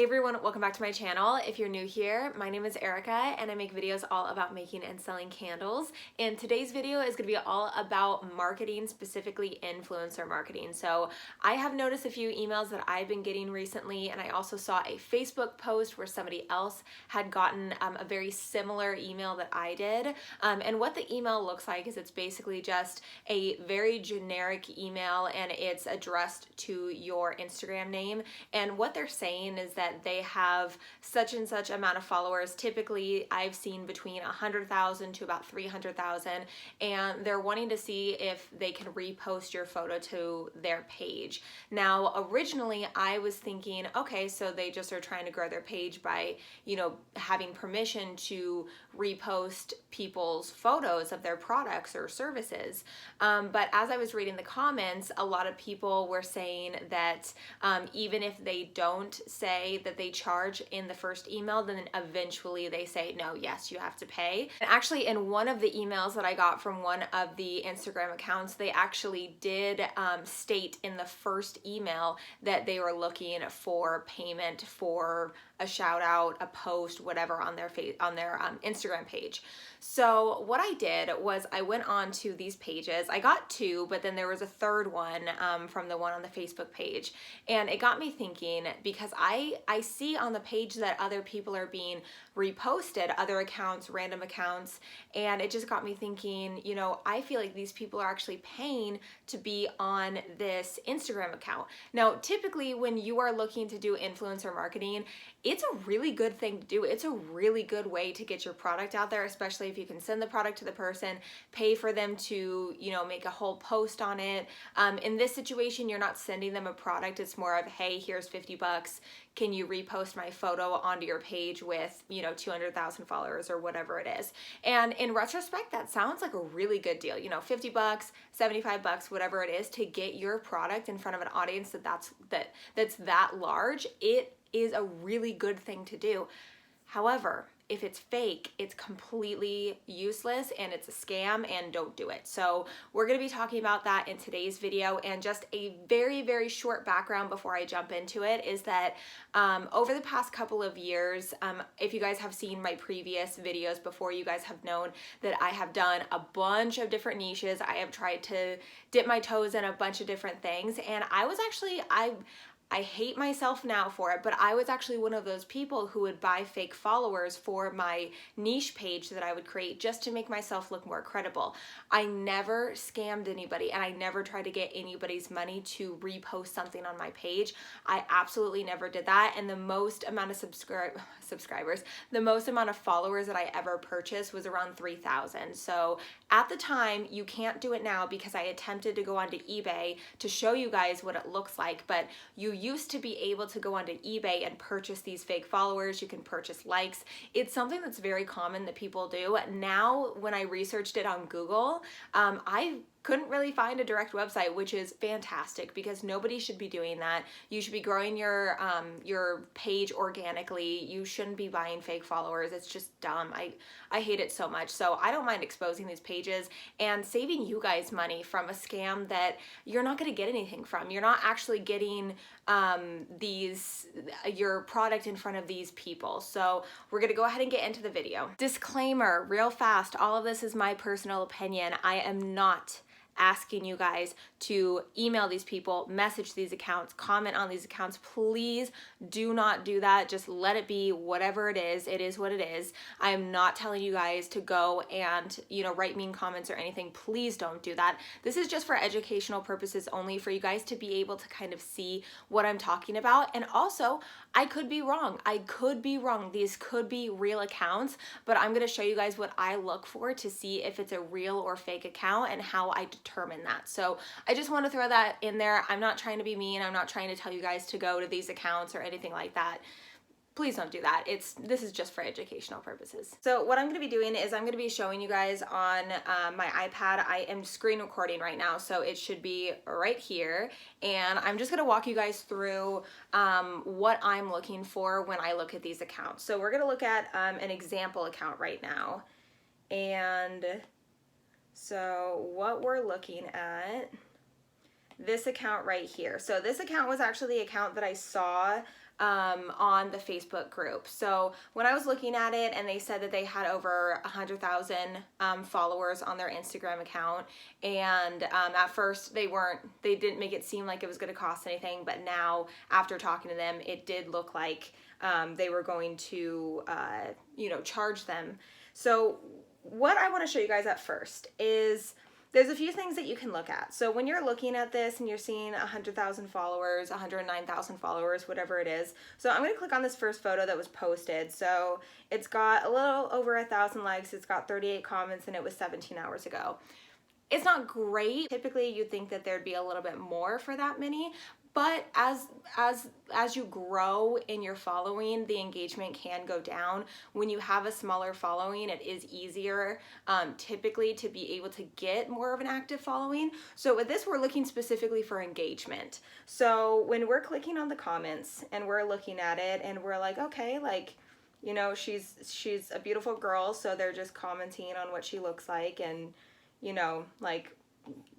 Hey everyone, welcome back to my channel. If you're new here, my name is Erica and I make videos all about making and selling candles. And today's video is going to be all about marketing, specifically influencer marketing. So I have noticed a few emails that I've been getting recently, and I also saw a Facebook post where somebody else had gotten a very similar email that I did. And what the email looks like is it's basically just a very generic email and it's addressed to your Instagram name. And what they're saying is that they have such and such amount of followers. Typically, I've seen between 100,000 to about 300,000, and they're wanting to see if they can repost your photo to their page. Now, originally, I was thinking, okay, so they just are trying to grow their page by, having permission to repost people's photos of their products or services. But as I was reading the comments, a lot of people were saying that even if they don't say that they charge in the first email, then eventually they say, no, yes, you have to pay. And actually, in one of the emails that I got from one of the Instagram accounts, they actually did state in the first email that they were looking for payment for a shout out, a post, whatever on their Instagram page. So what I did was I went on to these pages. I got two, but then there was a third one from the one on the Facebook page. And it got me thinking, because I see on the page that other people are being reposted, other accounts, random accounts, and it just got me thinking, I feel like these people are actually paying to be on this Instagram account. Now, typically when you are looking to do influencer marketing, it's a really good thing to do. It's a really good way to get your product out there, especially if you can send the product to the person, pay for them to, make a whole post on it. In this situation, you're not sending them a product. It's more of, hey, here's 50 bucks. Can you repost my photo onto your page with, 200,000 followers or whatever it is? And in retrospect, that sounds like a really good deal. 50 bucks, 75 bucks, whatever it is, to get your product in front of an audience that's that large. It is a really good thing to do. However, if it's fake, it's completely useless and it's a scam, and don't do it. So we're going to be talking about that in today's video. And just a very, very short background before I jump into it is that over the past couple of years, if you guys have seen my previous videos before, you guys have known that I have done a bunch of different niches. I have tried to dip my toes in a bunch of different things. And I hate myself now for it, but I was actually one of those people who would buy fake followers for my niche page that I would create just to make myself look more credible. I never scammed anybody, and I never tried to get anybody's money to repost something on my page. I absolutely never did that. And the most amount of subscribers, the most amount of followers that I ever purchased was around 3,000. So at the time, you can't do it now because I attempted to go onto eBay to show you guys what it looks like, but you used to be able to go onto eBay and purchase these fake followers. You can purchase likes. It's something that's very common that people do. Now, when I researched it on Google, I couldn't really find a direct website, which is fantastic because nobody should be doing that. You should be growing your page organically. You shouldn't be buying fake followers. It's just dumb. I hate it so much. So I don't mind exposing these pages and saving you guys money from a scam that you're not going to get anything from. You're not actually getting your product in front of these people. So we're going to go ahead and get into the video. Disclaimer, real fast. All of this is my personal opinion. I am not asking you guys to email these people, message these accounts, comment on these accounts. Please do not do that. Just let it be whatever it is. It is what it is. I am not telling you guys to go and, write mean comments or anything. Please don't do that. This is just for educational purposes only, for you guys to be able to kind of see what I'm talking about. And also, I could be wrong. These could be real accounts, but I'm going to show you guys what I look for to see if it's a real or fake account and how I determine that. So I just want to throw that in there. I'm not trying to be mean. I'm not trying to tell you guys to go to these accounts or anything like that. Please don't do that. This is just for educational purposes. So what I'm going to be doing is I'm going to be showing you guys on my iPad. I am screen recording right now, so it should be right here. And I'm just going to walk you guys through what I'm looking for when I look at these accounts. So we're going to look at an example account right now. And so what we're looking at, this account right here. So this account was actually the account that I saw on the Facebook group. So when I was looking at it, and they said that they had over 100,000 followers on their Instagram account, and at first they didn't make it seem like it was going to cost anything, but now after talking to them, it did look like they were going to charge them. So what I want to show you guys at first is there's a few things that you can look at. So when you're looking at this and you're seeing 100,000 followers, 109,000 followers, whatever it is. So I'm going to click on this first photo that was posted. So it's got a little over 1,000 likes. It's got 38 comments, and it was 17 hours ago. It's not great. Typically you'd think that there'd be a little bit more for that many, but as you grow in your following, the engagement can go down. When you have a smaller following, it is easier typically to be able to get more of an active following. So with this, we're looking specifically for engagement. So when we're clicking on the comments and we're looking at it and we're like, okay, like, you know, she's a beautiful girl, so they're just commenting on what she looks like, and you know, like,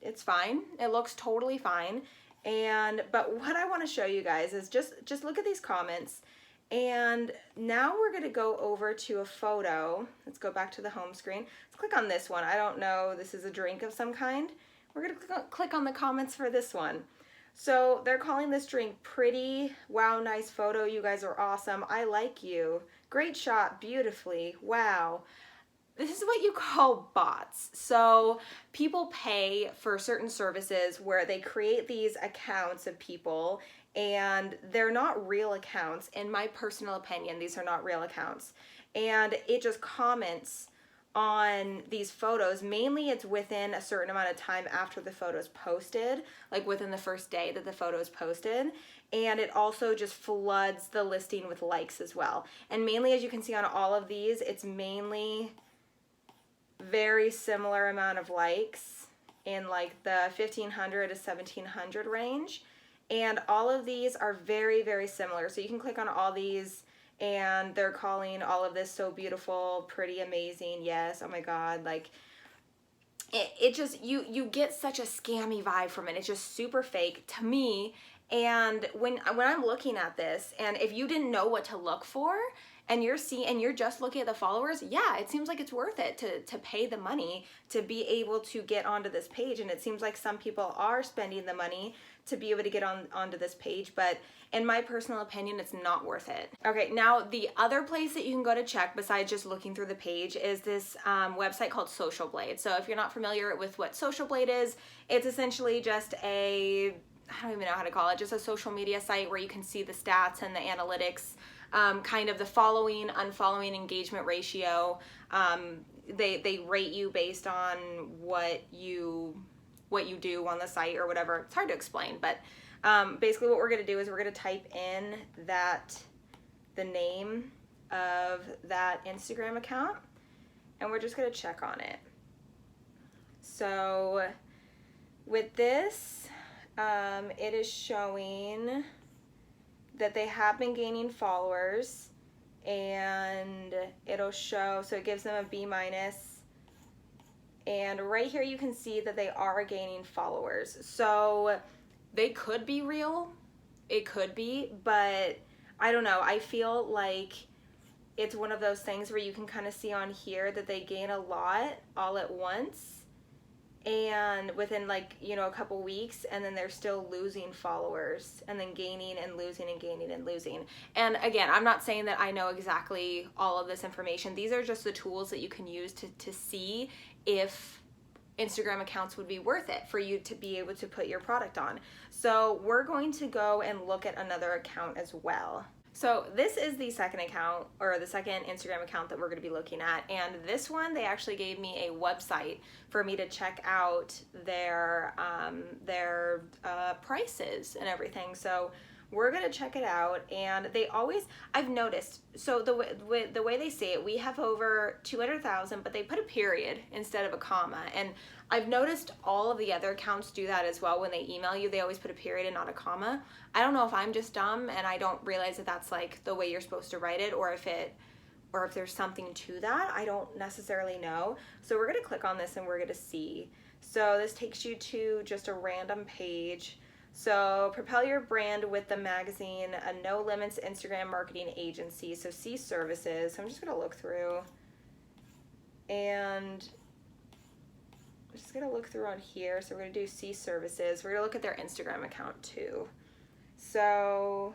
it's fine. It looks totally fine. But what I want to show you guys is just look at these comments. And now we're going to go over to a photo. Let's go back to the home screen. Let's click on this one. I don't know. This is a drink of some kind. We're going to click on the comments for this one. So they're calling this drink pretty. Wow, nice photo. You guys are awesome. I like you. Great shot. Beautifully. Wow. This is what you call bots. So people pay for certain services where they create these accounts of people, and they're not real accounts. In my personal opinion, these are not real accounts. And it just comments on these photos. Mainly it's within a certain amount of time after the photo is posted, like within the first day that the photo is posted. And it also just floods the listing with likes as well. And mainly, as you can see on all of these, it's mainly very similar amount of likes in like the 1,500 to 1,700 range. And all of these are very, very similar. So you can click on all these, and they're calling all of this so beautiful, pretty, amazing, yes, oh my God, like it just, you get such a scammy vibe from it. It's just super fake to me. And when I'm looking at this, and if you didn't know what to look for, and you're just looking at the followers, yeah, it seems like it's worth it to pay the money to be able to get onto this page. And it seems like some people are spending the money to be able to get onto this page, but in my personal opinion, it's not worth it. Okay, now the other place that you can go to check besides just looking through the page is this website called Social Blade. So if you're not familiar with what Social Blade is, it's essentially just I don't even know how to call it, just a social media site where you can see the stats and the analytics, kind of the following, unfollowing engagement ratio. They rate you based on what you do on the site or whatever. It's hard to explain, but basically what we're going to do is we're going to type in the name of that Instagram account, and we're just going to check on it. So with this, it is showing that they have been gaining followers, and it'll show, so it gives them a B-. And right here you can see that they are gaining followers. So they could be real, it could be, but I don't know. I feel like it's one of those things where you can kind of see on here that they gain a lot all at once, and within like, you know, a couple weeks, and then they're still losing followers, and then gaining and losing and gaining and losing. And again, I'm not saying that I know exactly all of this information. These are just the tools that you can use to see if Instagram accounts would be worth it for you to be able to put your product on. So we're going to go and look at another account as well. So this is the second account, or the second Instagram account that we're going to be looking at, and this one, they actually gave me a website for me to check out their prices and everything. So we're going to check it out, and they always, I've noticed, so the way they say it, we have over 200,000, but they put a period instead of a comma, and I've noticed all of the other accounts do that as well. When they email you, they always put a period and not a comma. I don't know if I'm just dumb and I don't realize that that's like the way you're supposed to write it, or if there's something to that. I don't necessarily know. So we're going to click on this and we're going to see. So this takes you to just a random page. So propel your brand with the magazine, a no limits Instagram marketing agency. So see services. So I'm just gonna look through, and I'm just gonna look through on here. So we're gonna do see services. We're gonna look at their Instagram account too. So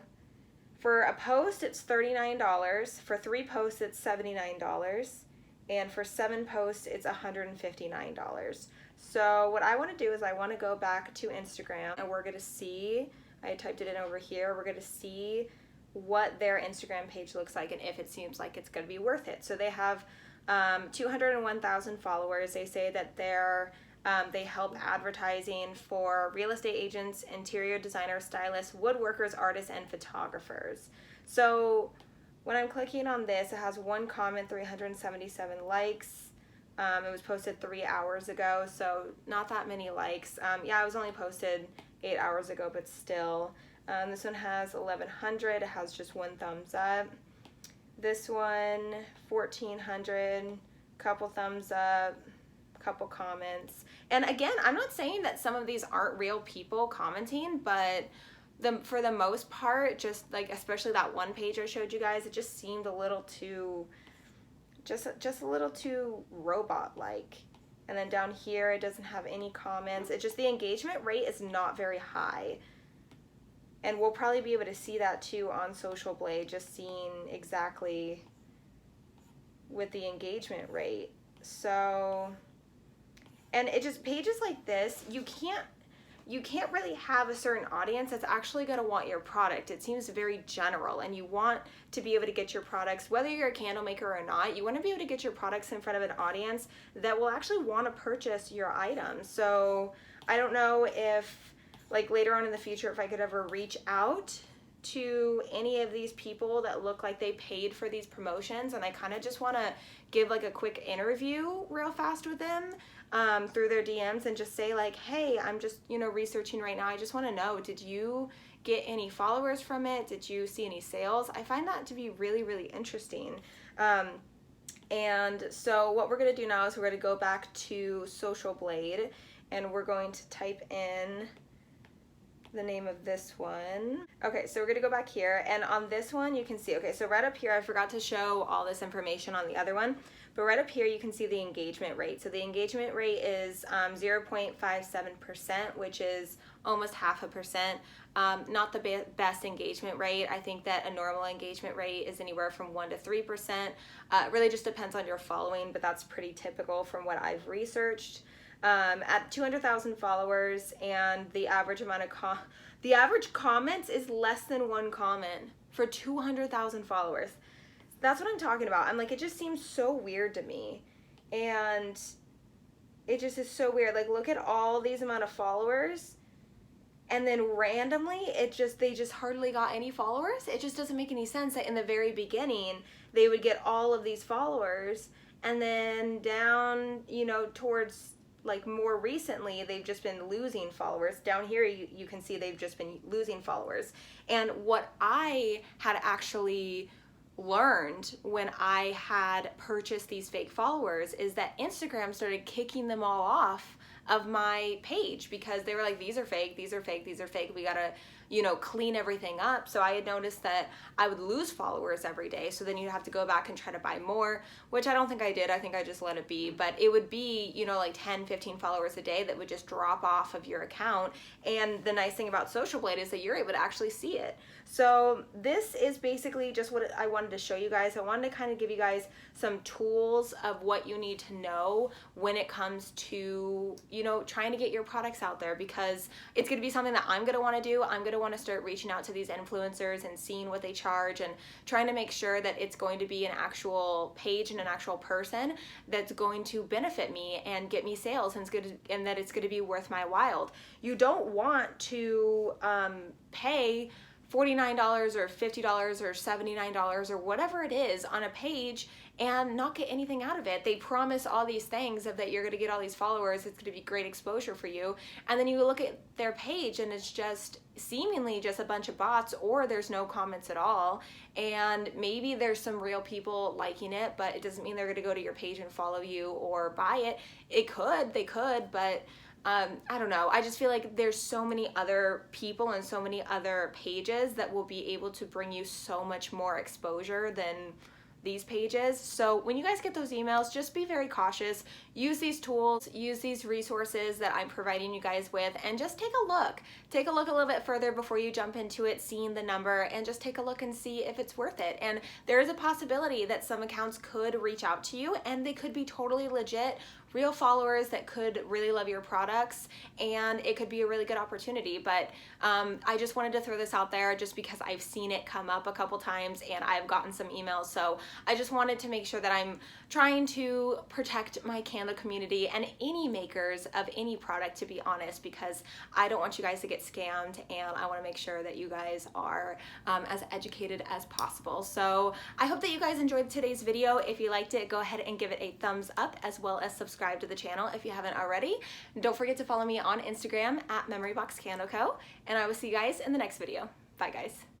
for a post, it's $39. For 3 posts, it's $79. And for 7 posts, it's $159. So what I want to do is I want to go back to Instagram, and we're going to see, I typed it in over here, we're going to see what their Instagram page looks like and if it seems like it's going to be worth it. So they have 201,000 followers. They say that they help advertising for real estate agents, interior designers, stylists, woodworkers, artists, and photographers. So when I'm clicking on this, it has 1 comment, 377 likes. It was posted 3 hours ago, so not that many likes. Yeah, it was only posted 8 hours ago, but still. This one has 1,100. It has just 1 thumbs up. This one, 1,400. Couple thumbs up. Couple comments. And again, I'm not saying that some of these aren't real people commenting, but for the most part, just like especially that one page I showed you guys, it just seemed a little too just a little too robot-like. And then down here, it doesn't have any comments. It just, the engagement rate is not very high. And we'll probably be able to see that too on Social Blade, just seeing exactly with the engagement rate. So, and it just, pages like this, you can't really have a certain audience that's actually going to want your product. It seems very general, and you want to be able to get your products, whether you're a candle maker or not, you want to be able to get your products in front of an audience that will actually want to purchase your items. So I don't know if, like, later on in the future, if I could ever reach out to any of these people that look like they paid for these promotions, and I kind of just want to give like a quick interview real fast with them through their DMs and just say like, hey, I'm just, researching right now. I just want to know, did you get any followers from it? Did you see any sales? I find that to be really, really interesting. And so what we're going to do now is we're going to go back to Social Blade, and we're going to type in the name of this one. Okay, so we're gonna go back here, and on this one you can see, okay, so right up here, I forgot to show all this information on the other one, but right up here you can see the engagement rate. So the engagement rate is 0.57%, which is almost 0.5%. Not the best engagement rate. I think that a normal engagement rate is anywhere from 1 to 3%. It really just depends on your following, but that's pretty typical from what I've researched. At 200,000 followers, and the average amount of the average comments is less than 1 comment for 200,000 followers. That's what I'm talking about. I'm like, it just seems so weird to me, and it just is so weird. Like, look at all these amount of followers, and then randomly they just hardly got any followers. It just doesn't make any sense that in the very beginning they would get all of these followers, and then down, towards like more recently, they've just been losing followers. Down here, you can see they've just been losing followers. And what I had actually learned when I had purchased these fake followers is that Instagram started kicking them all off of my page because they were like, these are fake, these are fake, these are fake. We gotta, clean everything up. So I had noticed that I would lose followers every day. So then you'd have to go back and try to buy more, which I don't think I did. I think I just let it be. But it would be, like 10, 15 followers a day that would just drop off of your account. And the nice thing about Social Blade is that you're able to actually see it. So this is basically just what I wanted to show you guys. I wanted to kind of give you guys some tools of what you need to know when it comes to, trying to get your products out there, because it's going to be something that I'm going to want to do. I'm going to want to start reaching out to these influencers and seeing what they charge and trying to make sure that it's going to be an actual page and an actual person that's going to benefit me and get me sales, and that it's going to be worth my while. You don't want to pay $49 or $50 or $79 or whatever it is on a page and not get anything out of it. They promise all these things of that you're going to get all these followers, it's going to be great exposure for you, and then you look at their page and it's just seemingly just a bunch of bots, or there's no comments at all, and maybe there's some real people liking it, but it doesn't mean they're going to go to your page and follow you or buy it. They could, but I don't know, I just feel like there's so many other people and so many other pages that will be able to bring you so much more exposure than these pages. So when you guys get those emails, just be very cautious. Use these tools, use these resources that I'm providing you guys with, and just take a look. Take a look a little bit further before you jump into it, seeing the number, and just take a look and see if it's worth it. And there is a possibility that some accounts could reach out to you and they could be totally legit, real followers that could really love your products, and it could be a really good opportunity. But I just wanted to throw this out there just because I've seen it come up a couple times and I've gotten some emails. So I just wanted to make sure that I'm trying to protect my candle community and any makers of any product, to be honest, because I don't want you guys to get scammed, and I want to make sure that you guys are as educated as possible. So I hope that you guys enjoyed today's video. If you liked it, go ahead and give it a thumbs up, as well as subscribe to the channel if you haven't already. Don't forget to follow me on Instagram at MemoryBoxCandleCo, and I will see you guys in the next video. Bye guys.